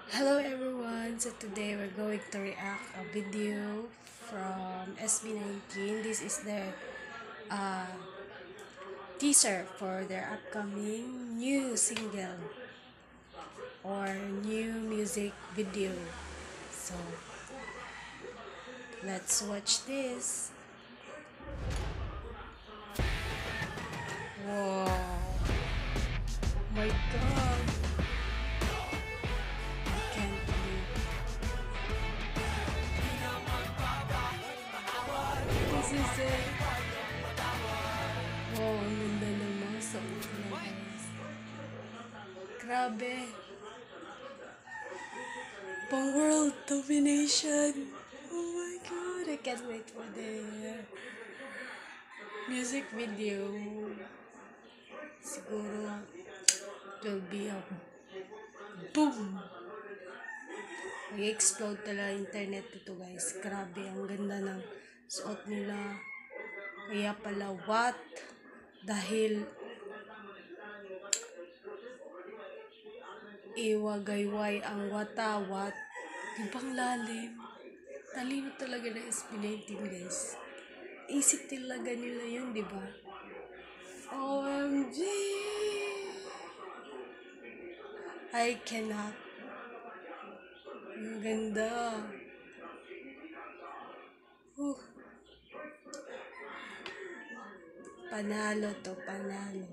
Hello everyone! So today we're going to react a video from SB19. This is their uh, teaser for their upcoming new single or new music video. So let's watch this. Wow! My God! I can't believe this is it. Wow, ang ganda ng mga songs na guys. Grabe! Pang world domination! Oh my God! I can't wait for the music video. Siguro it will be a boom! Mag-explode talaga internet ito guys. Grabe, ang ganda ng suot nila. Kaya pala what? Dahil iwagayway ang watawat. Ibang lalim. Talino talaga ng SB19 guys. Isip talaga nila yun, di ba? OMG! I cannot. Ang ganda. Panalo to, panalo.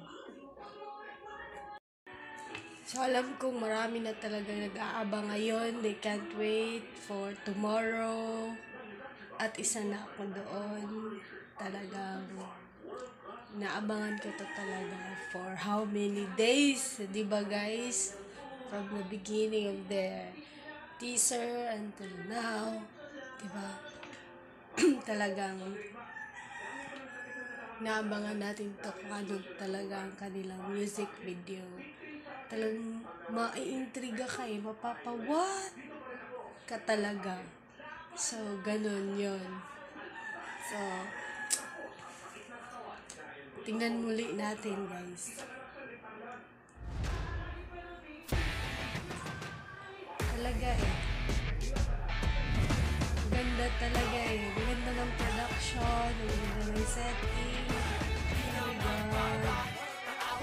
So alam kong marami na talaga nag-aabang ngayon. They can't wait for tomorrow. At isa na ako doon. Talagang naabangan ko to talaga for how many days. Diba guys? From the beginning of their teaser until now. Diba? Talagang naabangan natin to kung ano talaga ang kanilang music video. Talagang maiintriga ka mapapa-what ka talaga. So, ganun yon. So, tingnan muli natin guys. Talaga ganda talaga ganda ng production, ganda ng setting. Oh my God.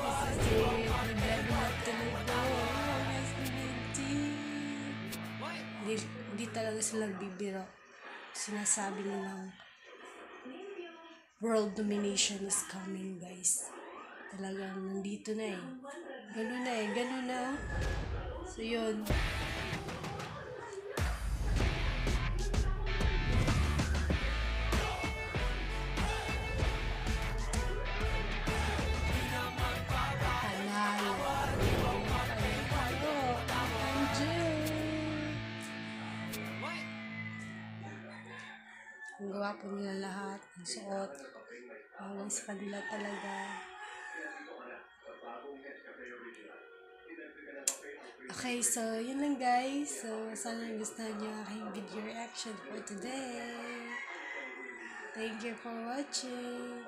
This is it. Nag-level up talaga. Oh, hindi talaga sila bibiro. Sinasabi nilang world domination is coming guys. Talagang nandito na ganun na. So yun. Ang gwapo nila lahat, ang suot, bagay sa kanila talaga. Okay, so yun lang guys. So, sana gustuhan nyo aking video reaction for today. Thank you for watching.